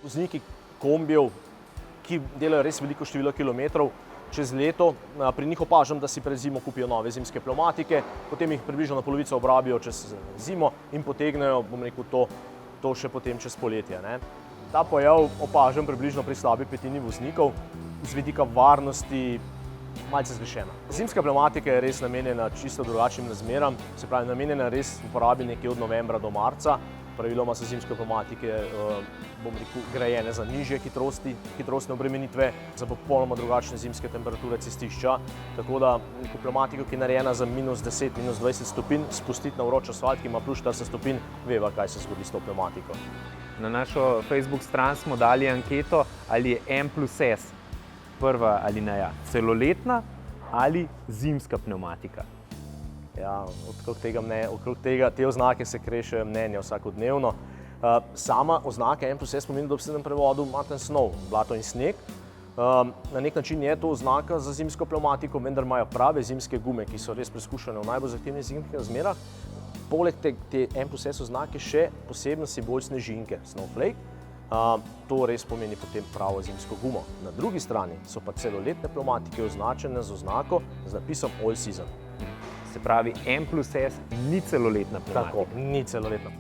vozniki kombijev, ki delajo res veliko število kilometrov čez leto, pri njih opažam, da si pred zimo kupijo nove zimske pnevmatike, potem jih približno na polovico obrabijo čez zimo in potegnejo, bom rekel, to še potem čez poletje, ne. Ta pojav opažam približno pri slabi petini voznikov, z vidika varnosti malce zgrešena. Zimska pnevmatika je res namenjena čisto drugačnim razmeram, se pravi, namenjena res uporabi nekje od novembra do marca. Praviloma so zimske pnevmatike, bom rekel, grajene za nižje hitrostne obremenitve, za popolnoma drugačne zimske temperature cestišča. Tako da pnevmatiko, ki je narejena za -10, -20 stopinj, spustiti na vroč asfalt, ki ima +40 stopinj, veva, kaj se zgodi s to pnevmatiko. Na našo Facebook stran smo dali anketo, ali je M+S prva alineja celoletna ali zimska pnevmatika. Ja, okrog te oznake se krešejo mnenja vsakodnevno. Sama oznaka M+S pomeni v dobesednem prevodu mud and snow, blato in sneg. Na nek način je to oznaka za zimsko pnevmatiko, vendar imajo prave zimske gume, ki so res preizkušene v najbolj zahtevnih zimskih razmerah. Poleg te M+S oznake še poseben simbol snežinke, snowflake. To res pomeni potem pravo zimsko gumo. Na drugi strani so pa celoletne pnevmatike označene z oznako z napisom all season. Se pravi, M+S ni celoletna pnevmatika. Tako, ni celoletna.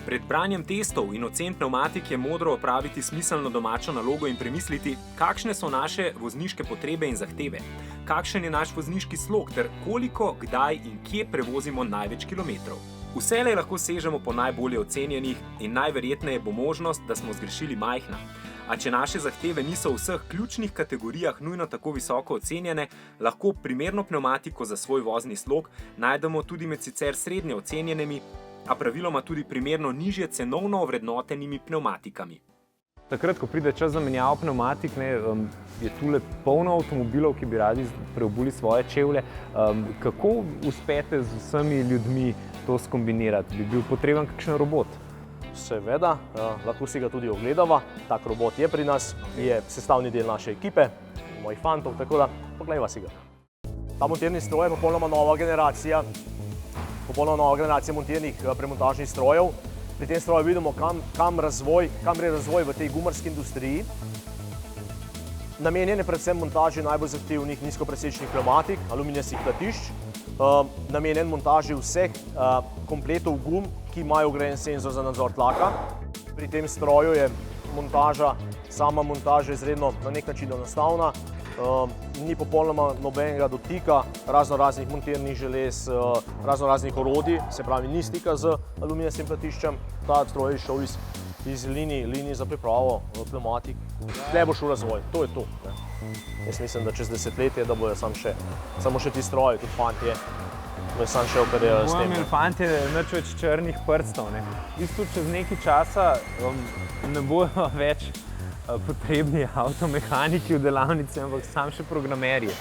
Pred branjem testov in ocen pnevmatik je modro opraviti smiselno domačo nalogo in premisliti, kakšne so naše vozniške potrebe in zahteve, kakšen je naš vozniški slog ter koliko, kdaj in kje prevozimo največ kilometrov. Vselej lahko sežemo po najbolje ocenjenih in najverjetneje bo možnost, da smo zgrešili majhna. A če naše zahteve niso v vseh ključnih kategorijah nujno tako visoko ocenjene, lahko primerno pnevmatiko za svoj vozni slog najdemo tudi med sicer srednje ocenjenimi, a praviloma tudi primerno nižje cenovno ovrednotenimi pnevmatikami. Takrat, ko pride čas za menjavo pnevmatik, je tule polno avtomobilov, ki bi radi preobuli svoje čevlje. Kako uspete z vsemi ljudmi to skombinirati? Bi bil potreben kakšen robot? Seveda, lahko si ga tudi ogledava. Tak robot je pri nas, je sestavni del naše ekipe, mojih fantov, tako da poglejva si ga. Ta montirni stroj je popolnoma nova generacija montirnih premontažnih strojev. Pri tem stroju vidimo, kam gre razvoj v tej gumarski industriji. Namenjen je predvsem montaži najbolj zahtevnih nizkopresečnih pnevmatik, aluminijastih platišč, namenjen montaži vseh kompletov gum, ki imajo vgrajen senzor za nadzor tlaka. Pri tem stroju je sama montaža izredno na nek način enostavna, ni popolnoma nobenega dotika raznoraznih montirnih želez, raznoraznih orodij, se pravi, ni stika z aluminijastim platiščem. Ta stroj je šel iz linij za pripravo pnevmatik. Tle bo šel razvoj, to je to. Jaz mislim, da čez desetletje, da bojo samo še ti stroji, tudi fantje, bojo samo še operirali s tem. Bojo imeli fantje nič več črnih prstov. Isto čez nekaj časa ne bojo več potrebni avtomehaniki v delavnici, ampak samo še programerji.